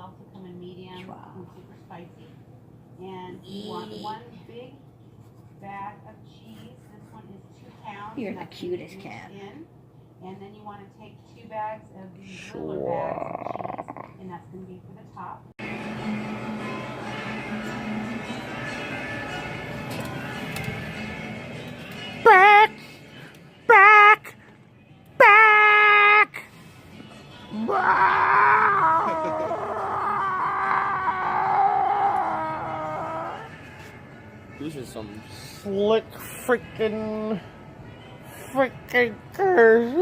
also come in medium and super spicy. And you want one big bag of cheese. This one is 2 pounds. You're the cutest cat. And then you want to take 2 bags of these littler bags of cheese, and that's going to be for the top. Back! Back! Back! These are some slick freaking curse.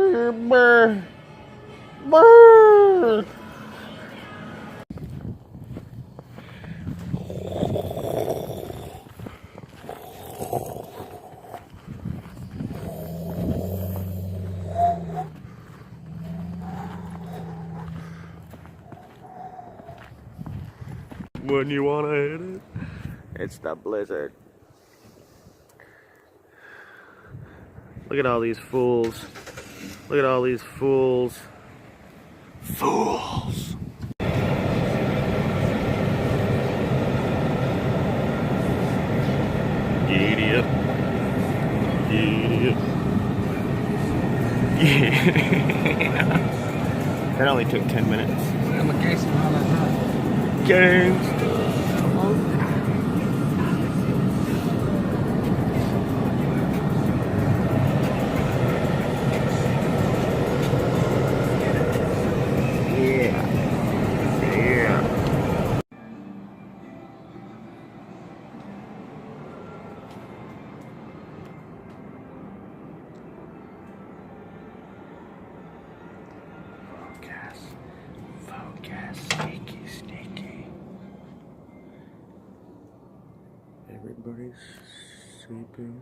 When you wanna hit it, it's the Blizzard. Look at all these fools. Look at all these fools. Fools! Idiot. Idiot. Yeah. That only took 10 minutes. Gangsta. Focus, sneaky, sneaky. Everybody's sleeping.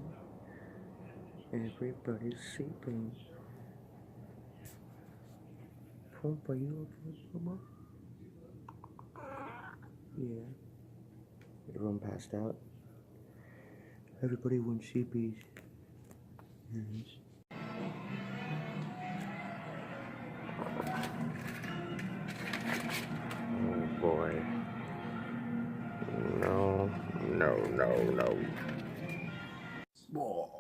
Everybody's sleeping. Pump, are you okay, Momo? Yeah. Everyone passed out. Everybody went sheepies. Yes. Oh boy. No, no, no, no.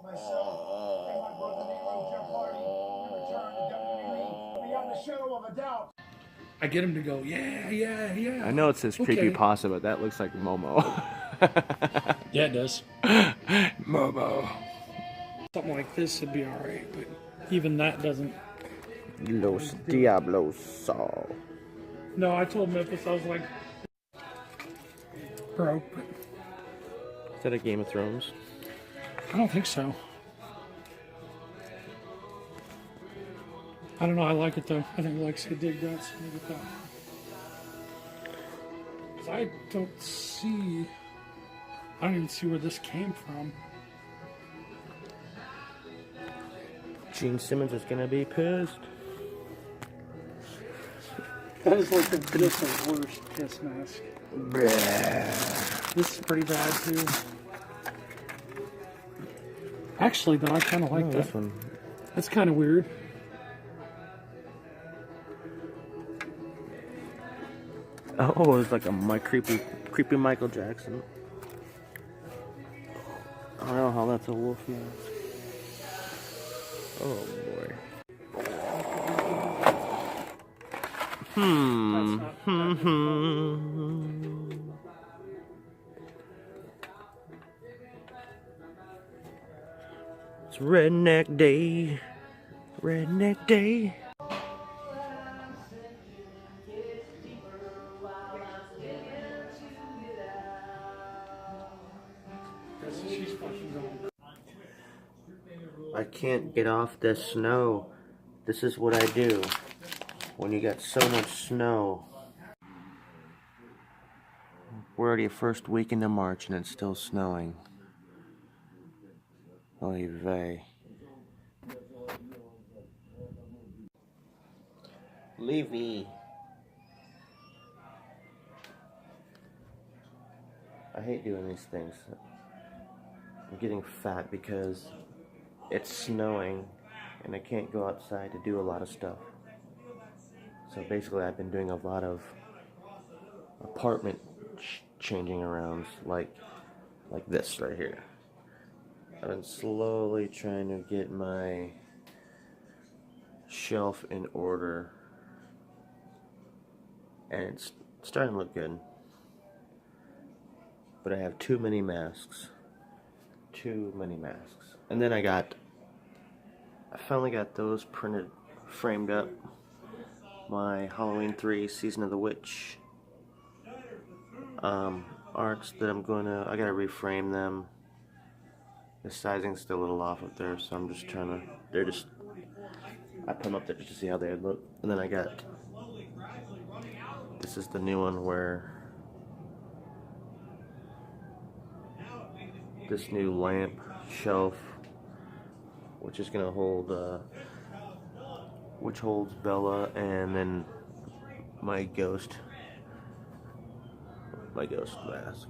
Myself and my brother Nero Jeff Hardy, we return to WWE beyond the shadow of a doubt. I get him to go, yeah, yeah, yeah. I know it says creepy pasta, but that looks like Momo. Yeah, it does. Momo. Something like this would be alright, but even that doesn't. Los Diablos. No, I told Memphis, I was like, broke. Is that a Game of Thrones? I don't think so. I don't know, I like it though. I think Lexi dig that, so maybe that. 'Cause I don't even see where this came from. Gene Simmons is gonna be pissed. That is like the worst piss mask. This is pretty bad too. Actually, though, I kind of like that. This one. That's kind of weird. Oh, it's like a creepy Michael Jackson. I don't know how that's a wolf mask. Oh boy. It's Redneck Day. Redneck Day. I can't get off this snow. This is what I do when you got so much snow. We're already first week into March and it's still snowing. Oy vey. Levy. I hate doing these things. I'm getting fat because it's snowing and I can't go outside to do a lot of stuff. So basically I've been doing a lot of apartment changing around, like this right here. I've been slowly trying to get my shelf in order, and it's starting to look good. But I have too many masks. Too many masks. And then I finally got those printed, framed up. My Halloween 3 Season of the Witch arts that I gotta reframe them. The sizing's still a little off up there, so I'm just trying to, I put them up there just to see how they would look. And then I got, this is the new one where this new lamp shelf, which is gonna hold, which holds Bella, and then my ghost mask,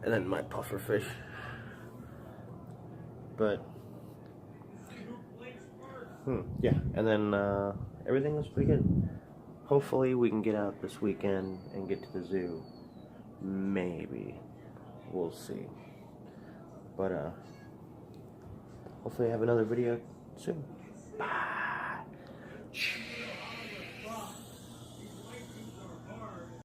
and then my puffer fish. But yeah, and then everything was pretty good. Hopefully we can get out this weekend and get to the zoo. Maybe. We'll see. But hopefully I have another video soon. Bye.